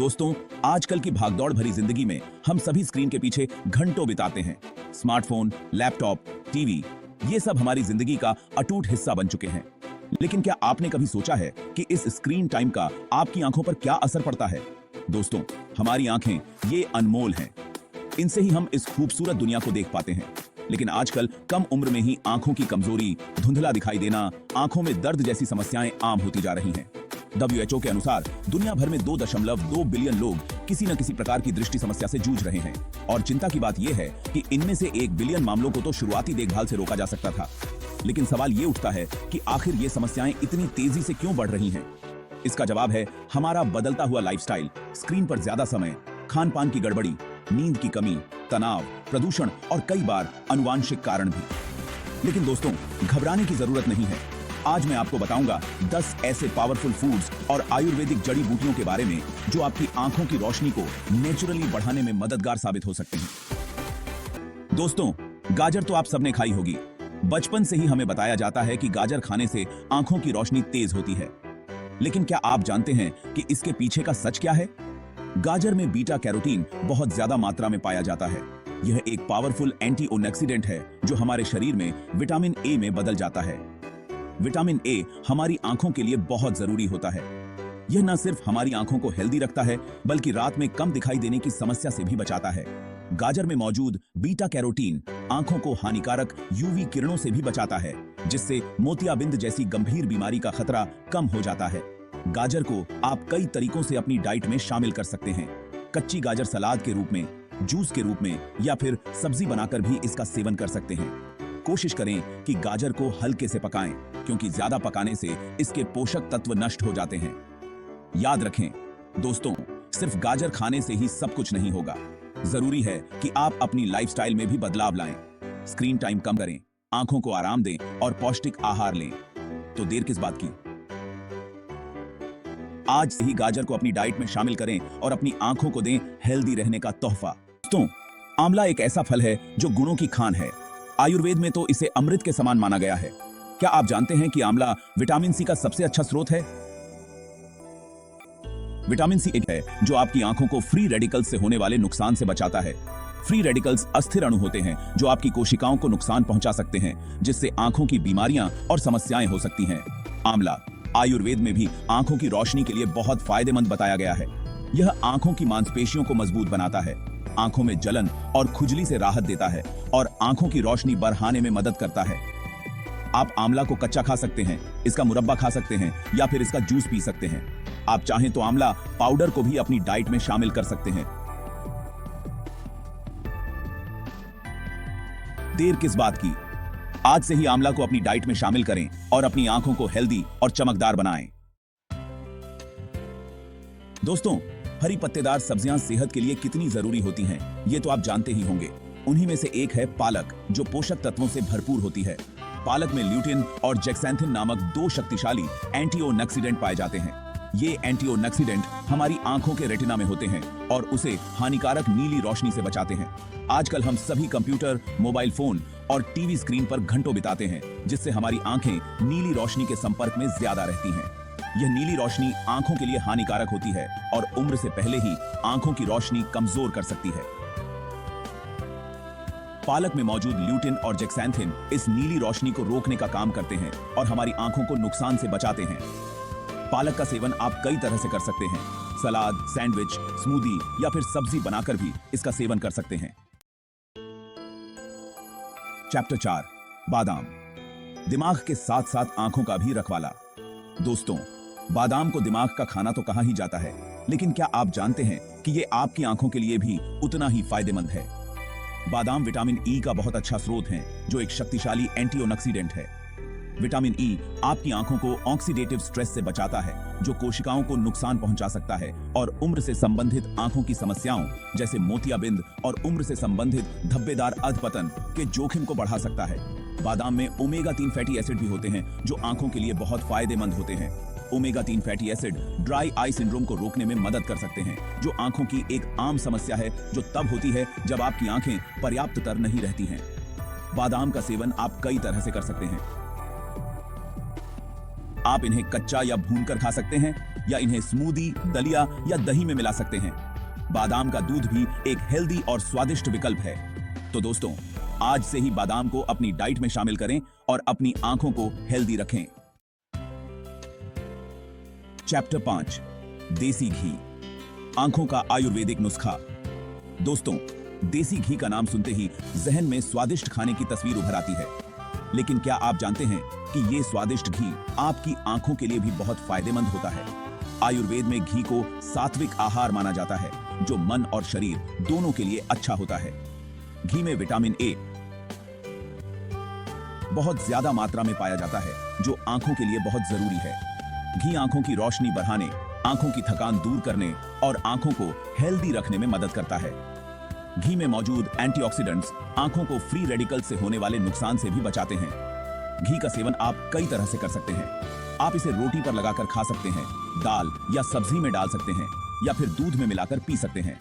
दोस्तों, आजकल की भागदौड़ भरी जिंदगी में हम सभी स्क्रीन के पीछे घंटों बिताते हैं। स्मार्टफोन, लैपटॉप, टीवी, ये सब हमारी जिंदगी का अटूट हिस्सा बन चुके हैं। लेकिन क्या आपने कभी सोचा है कि इस स्क्रीन टाइम का आपकी आंखों पर क्या असर पड़ता है? दोस्तों, हमारी आंखें ये अनमोल हैं। इनसे ही हम इस खूबसूरत दुनिया को देख पाते हैं। लेकिन आजकल कम उम्र में ही आंखों की कमजोरी, धुंधला दिखाई देना, आंखों में दर्द जैसी समस्याएं आम होती जा रही हैं। WHO के अनुसार दुनिया भर में 2.2 बिलियन लोग किसी न किसी प्रकार की दृष्टि समस्या से जूझ रहे हैं। और चिंता की बात यह है कि इनमें से 1 बिलियन मामलों को तो शुरुआती देखभाल से रोका जा सकता था। लेकिन सवाल ये उठता है कि आखिर ये समस्याएं इतनी तेजी से क्यों बढ़ रही हैं? इसका जवाब है हमारा बदलता हुआ लाइफस्टाइल, स्क्रीन पर ज्यादा समय, खान पान की गड़बड़ी, नींद की कमी, तनाव, प्रदूषण और कई बार आनुवांशिक कारण भी। लेकिन दोस्तों, घबराने की जरूरत नहीं है। आज मैं आपको बताऊंगा 10 ऐसे पावरफुल फूड्स और आयुर्वेदिक जड़ी बूटियों के बारे में जो आपकी आंखों की रोशनी को नेचुरली बढ़ाने में मददगार साबित हो सकते हैं। दोस्तों, गाजर तो आप सबने खाई होगी। बचपन से ही हमें बताया जाता है कि गाजर खाने से आंखों की रोशनी तेज होती है। लेकिन क्या आप जानते हैं कि इसके पीछे का सच क्या है? गाजर में बीटा कैरोटीन बहुत ज्यादा मात्रा में पाया जाता है। यह एक पावरफुल एंटीऑक्सीडेंट है जो हमारे शरीर में विटामिन ए में बदल जाता है। विटामिन ए हमारी आंखों के लिए बहुत जरूरी होता है। यह न सिर्फ हमारी आंखों को हेल्दी रखता है, बल्कि रात में कम दिखाई देने की समस्या से भी बचाता है। गाजर में मौजूद बीटा कैरोटीन आंखों को हानिकारक यूवी किरणों से भी बचाता है, जिससे मोतियाबिंद जैसी गंभीर बीमारी का खतरा कम हो जाता है। गाजर को आप कई तरीकों से अपनी डाइट में शामिल कर सकते हैं। कच्ची गाजर सलाद के रूप में, जूस के रूप में या फिर सब्जी बनाकर भी इसका सेवन कर सकते हैं। कोशिश करें कि गाजर को हल्के से पकाएं, क्योंकि ज्यादा पकाने से इसके पोषक तत्व नष्ट हो जाते हैं। याद रखें दोस्तों, सिर्फ गाजर खाने से ही सब कुछ नहीं होगा। जरूरी है कि आप अपनी लाइफस्टाइल में भी बदलाव लाएं। स्क्रीन टाइम कम करें, आंखों को आराम दें और पौष्टिक आहार लें। तो देर किस बात की? आज से ही गाजर को अपनी डाइट में शामिल करें और अपनी आंखों को दें हेल्दी रहने का तोहफा। दोस्तों, आंवला एक ऐसा फल है जो गुणों की खान है। आयुर्वेद में तो इसे अमृत के समान माना गया है। क्या आप जानते हैं कि आंवला विटामिन सी का सबसे अच्छा स्रोत है? विटामिन सी एक है जो आपकी आंखों को फ्री रेडिकल्स से होने वाले नुकसान से बचाता है। फ्री रेडिकल्स अस्थिर अणु होते हैं जो आपकी कोशिकाओं को नुकसान पहुंचा सकते हैं, जिससे आंखों की बीमारियां और समस्याएं हो सकती हैं। आंवला आयुर्वेद में भी आंखों की रोशनी के लिए बहुत फायदेमंद बताया गया है। यह आंखों की मांसपेशियों को मजबूत बनाता है, आंखों में जलन और खुजली से राहत देता है और आंखों की रोशनी बढ़ाने में मदद करता है। आप आंवला को कच्चा खा सकते हैं, इसका मुरब्बा खा सकते हैं या फिर इसका जूस पी सकते हैं। आप चाहें तो आंवला पाउडर को भी अपनी डाइट में शामिल कर सकते हैं। देर किस बात की? आज से ही आंवला को अपनी डाइट में शामिल करें और अपनी आंखों को हेल्दी और चमकदार बनाएं। दोस्तों, हरी पत्तेदार सब्जियां सेहत के लिए कितनी जरूरी होती हैं, ये तो आप जानते ही होंगे। उन्हीं में से एक है पालक, जो पोषक तत्वों से भरपूर होती है। पालक में ल्यूटिन और जेक्सैंथिन नामक 2 शक्तिशाली एंटीऑक्सीडेंट पाए जाते हैं। ये एंटीऑक्सीडेंट हमारी आंखों के रेटिना में होते हैं और उसे हानिकारक नीली रोशनी से बचाते हैं। आजकल हम सभी कंप्यूटर, मोबाइल फोन और टीवी स्क्रीन पर घंटों बिताते हैं, जिससे हमारी आंखें नीली रोशनी के संपर्क में ज्यादा रहती हैं। यह नीली रोशनी आंखों के लिए हानिकारक होती है और उम्र से पहले ही आंखों की रोशनी कमजोर कर सकती है। पालक में मौजूद ल्यूटिन और जेक्सैंथिन इस नीली रोशनी को रोकने का काम करते हैं और हमारी आंखों को नुकसान से बचाते हैं। पालक का सेवन आप कई तरह से कर सकते हैं। सलाद, सैंडविच, स्मूदी या फिर सब्जी बनाकर भी इसका सेवन कर सकते हैं। चैप्टर 4, बादाम, दिमाग के साथ साथ आंखों का भी रखवाला। दोस्तों, बादाम को दिमाग का खाना तो कहा ही जाता है, लेकिन क्या आप जानते हैं कि ये आपकी आंखों के लिए भी उतना ही फायदेमंद है? बादाम विटामिन ई का बहुत अच्छा स्रोत है, जो एक शक्तिशाली एंटीऑक्सीडेंट है। विटामिन ई आपकी आंखों को ऑक्सीडेटिव स्ट्रेस से बचाता है, जो कोशिकाओं को नुकसान पहुंचा सकता है और उम्र से संबंधित आंखों की समस्याओं जैसे मोतियाबिंद और उम्र से संबंधित धब्बेदार अधपतन के जोखिम को बढ़ा सकता है। बादाम में ओमेगा 3 फैटी एसिड भी होते हैं, जो आंखों के लिए बहुत फायदेमंद होते हैं। Omega 3 fatty acid dry eye syndrome को रोकने में मदद कर सकते हैं, जो आंखों की एक आम समस्या है, जो तब होती है जब आपकी आंखें पर्याप्त तर नहीं रहती हैं। बादाम का सेवन आप कई तरह से कर सकते हैं। आप इन्हें कच्चा या भूनकर खा सकते हैं। या इन्हें स्मूदी, दलिया या दही में मिला सकते हैं। बादाम का दूध भी एक हेल्दी और स्वादिष्ट विकल्प है। तो दोस्तों, आज से ही बादाम को अपनी डाइट में शामिल करें और अपनी आंखों को हेल्दी रखें। चैप्टर 5, देसी घी, आंखों का आयुर्वेदिक नुस्खा। दोस्तों, देसी घी का नाम सुनते ही जहन में स्वादिष्ट खाने की तस्वीर उभर आती है, लेकिन क्या आप जानते हैं कि ये स्वादिष्ट घी आपकी आंखों के लिए भी बहुत फायदेमंद होता है। आयुर्वेद में घी को सात्विक आहार माना जाता है, जो मन और शरीर दोनों के लिए अच्छा होता है। घी में विटामिन ए बहुत ज्यादा मात्रा में पाया जाता है, जो आंखों के लिए बहुत जरूरी है। घी आंखों की रोशनी बढ़ाने, आंखों की थकान दूर करने और आंखों को हेल्दी रखने में मदद करता है। घी में मौजूद एंटीऑक्सीडेंट्स आंखों को फ्री रेडिकल से होने वाले नुकसान से भी बचाते हैं। घी का सेवन आप कई तरह से कर सकते हैं। आप इसे रोटी पर लगाकर खा सकते हैं, दाल या सब्जी में डाल सकते हैं, या फिर दूध में मिलाकर पी सकते हैं।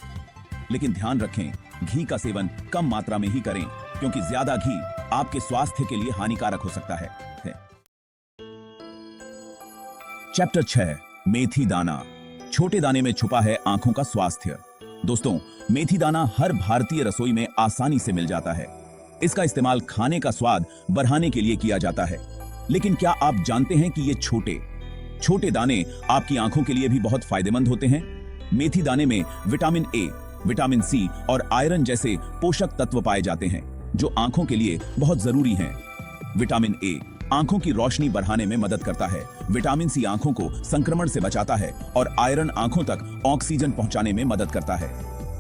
लेकिन ध्यान रखें, घी का सेवन कम मात्रा में ही करें, क्योंकि ज्यादा घी आपके स्वास्थ्य के लिए हानिकारक हो सकता है। चैप्टर 6, मेथी दाना, छोटे दाने में छुपा है आंखों का स्वास्थ्य। दोस्तों, मेथी दाना हर भारतीय रसोई में आसानी से मिल जाता है। इसका इस्तेमाल खाने का स्वाद बढ़ाने के लिए किया जाता है। लेकिन क्या आप जानते हैं कि ये छोटे दाने आपकी आंखों के लिए भी बहुत फायदेमंद होते हैं? मेथी दाने में विटामिन ए, विटामिन सी और आयरन जैसे पोषक तत्व पाए जाते हैं, जो आंखों के लिए बहुत जरूरी हैं। विटामिन ए आंखों की रोशनी बढ़ाने में मदद करता है। विटामिन सी आंखों को संक्रमण से बचाता है और आयरन आंखों तक ऑक्सीजन पहुंचाने में मदद करता है।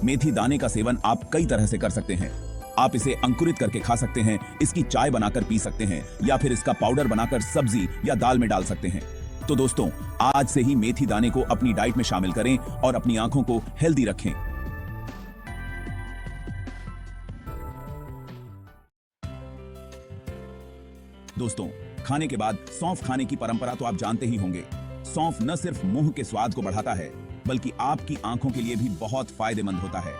मेथी दाने का सेवन आप कई तरह से कर सकते हैं। आप इसे अंकुरित करके खा सकते हैं, इसकी चाय बनाकर पी सकते हैं, या फिर इसका पाउडर बनाकर सब्जी या दाल में डाल सकते हैं। तो दोस्तों, आज से ही मेथी दाने को अपनी डाइट में शामिल करें और अपनी आंखों को हेल्दी रखें। दोस्तों, खाने के बाद सौंफ खाने की परंपरा तो आप जानते ही होंगे। सौंफ न सिर्फ मुंह के स्वाद को बढ़ाता है, बल्कि आपकी आंखों के लिए भी बहुत फायदेमंद होता है।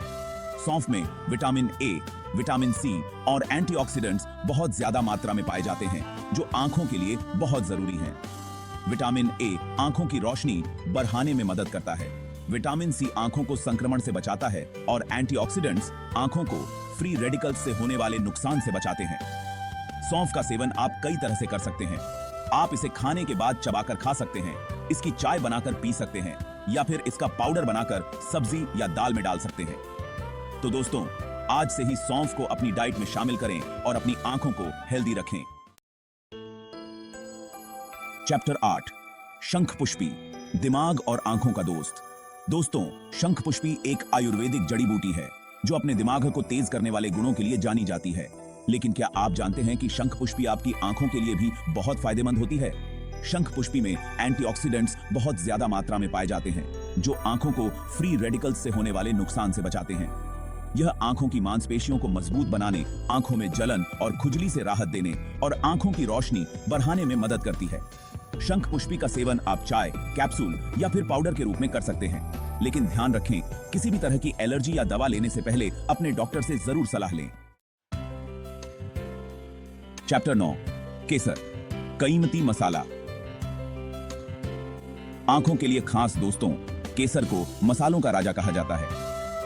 सौंफ में विटामिन ए, विटामिन सी और एंटीऑक्सीडेंट्स बहुत ज्यादा मात्रा में पाए जाते हैं, जो आंखों के लिए बहुत जरूरी हैं। विटामिन ए आंखों की रोशनी बढ़ाने में मदद करता है। विटामिन सी आंखों को संक्रमण से बचाता है और एंटीऑक्सीडेंट्स आंखों को फ्री रेडिकल्स से होने वाले नुकसान से बचाते हैं। सौंफ का सेवन आप कई तरह से कर सकते हैं। आप इसे खाने के बाद चबाकर खा सकते हैं, इसकी चाय बनाकर पी सकते हैं, या फिर इसका पाउडर बनाकर सब्जी या दाल में डाल सकते हैं। तो दोस्तों, आज से ही सौंफ को अपनी डाइट में शामिल करें और अपनी आंखों को हेल्दी रखें। चैप्टर 8, शंखपुष्पी, दिमाग और आंखों का दोस्त। दोस्तों, शंखपुष्पी एक आयुर्वेदिक जड़ी बूटी है, जो अपने दिमाग को तेज करने वाले गुणों के लिए जानी जाती है। लेकिन क्या आप जानते हैं कि शंखपुष्पी आपकी आंखों के लिए भी बहुत फायदेमंद होती है? शंखपुष्पी में एंटीऑक्सीडेंट्स बहुत ज्यादा मात्रा में पाए जाते हैं, जो आंखों को फ्री रेडिकल्स से होने वाले नुकसान से बचाते हैं। यह आंखों की मांसपेशियों को मजबूत बनाने, आंखों में जलन और खुजली से राहत देने और आंखों की रोशनी बढ़ाने में मदद करती है। शंखपुष्पी का सेवन आप चाय, कैप्सूल या फिर पाउडर के रूप में कर सकते हैं। लेकिन ध्यान रखें, किसी भी तरह की एलर्जी या दवा लेने से पहले अपने डॉक्टर से जरूर सलाह लें। चैप्टर 9, केसर, कीमती मसाला। आंखों के लिए खास दोस्तों, केसर को मसालों का राजा कहा जाता है।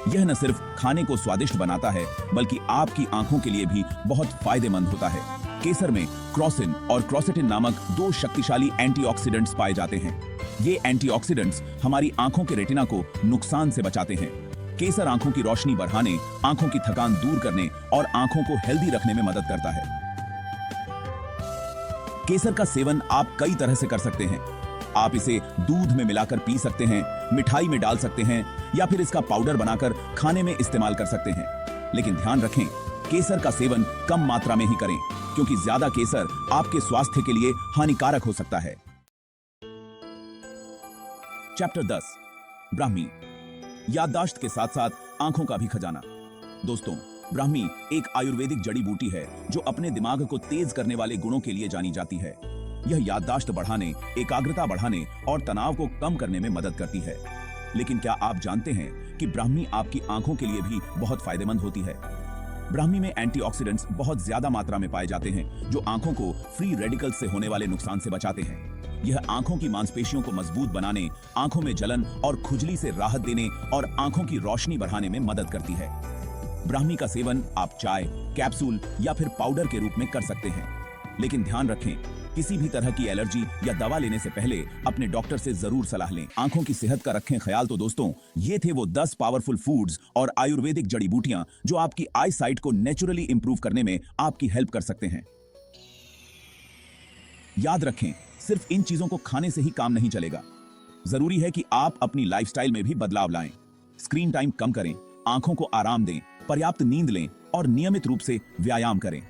यह न सिर्फ खाने को स्वादिष्ट बनाता है, बल्कि आपकी आंखों के लिए भी बहुत फायदेमंद होता है। केसर में क्रोसिन और क्रोसेटिन नामक 2 शक्तिशाली एंटीऑक्सीडेंट्स पाए जाते हैं। ये एंटीऑक्सीडेंट्स हमारी आंखों के रेटिना को नुकसान से बचाते हैं। केसर आंखों की रोशनी बढ़ाने, आंखों की थकान दूर करने और आंखों को हेल्दी रखने में मदद करता है। केसर का सेवन आप कई तरह से कर सकते हैं। आप इसे दूध में मिलाकर पी सकते हैं, मिठाई में डाल सकते हैं, या फिर इसका पाउडर बनाकर खाने में इस्तेमाल कर सकते हैं। लेकिन ध्यान रखें, केसर का सेवन कम मात्रा में ही करें, क्योंकि ज्यादा केसर आपके स्वास्थ्य के लिए हानिकारक हो सकता है। चैप्टर 10, ब्राह्मी, याददाश्त के साथ साथ आंखों का भी खजाना। दोस्तों, ब्राह्मी एक आयुर्वेदिक जड़ी बूटी है, जो अपने दिमाग को तेज करने वाले गुणों के लिए जानी जाती है। यह याददाश्त बढ़ाने, एकाग्रता बढ़ाने और तनाव को कम करने में मदद करती है। लेकिन क्या आप जानते हैं कि ब्राह्मी आपकी आंखों के लिए भी बहुत फायदेमंद होती है? ब्राह्मी में एंटीऑक्सीडेंट्स बहुत ज्यादा मात्रा में पाए जाते हैं, जो आंखों को फ्री रेडिकल्स से होने वाले नुकसान से बचाते हैं। यह आंखों की मांसपेशियों को मजबूत बनाने, आंखों में जलन और खुजली से राहत देने और आंखों की रोशनी बढ़ाने में मदद करती है। ब्राह्मी का सेवन आप चाय, कैप्सूल या फिर पाउडर के रूप में कर सकते हैं, लेकिन ध्यान रखें, किसी भी तरह की एलर्जी या दवा लेने से पहले अपने डॉक्टर से जरूर सलाह लें। आंखों की सेहत का रखें ख्याल। तो दोस्तों, ये थे वो 10 पावरफुल फूड्स और आयुर्वेदिक जड़ी बूटियां जो आपकी आई साइट को नेचुरली इंप्रूव करने में आपकी हेल्प कर सकते हैं। याद रखें, सिर्फ इन चीजों को खाने से ही काम नहीं चलेगा। जरूरी है कि आप अपनी लाइफस्टाइल में भी बदलाव लाएं। स्क्रीन टाइम कम करें, आंखों को आराम दें, पर्याप्त नींद लें और नियमित रूप से व्यायाम करें।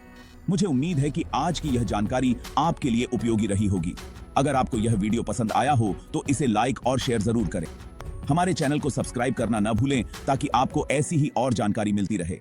मुझे उम्मीद है कि आज की यह जानकारी आपके लिए उपयोगी रही होगी। अगर आपको यह वीडियो पसंद आया हो तो इसे लाइक और शेयर जरूर करें। हमारे चैनल को सब्सक्राइब करना न भूलें ताकि आपको ऐसी ही और जानकारी मिलती रहे।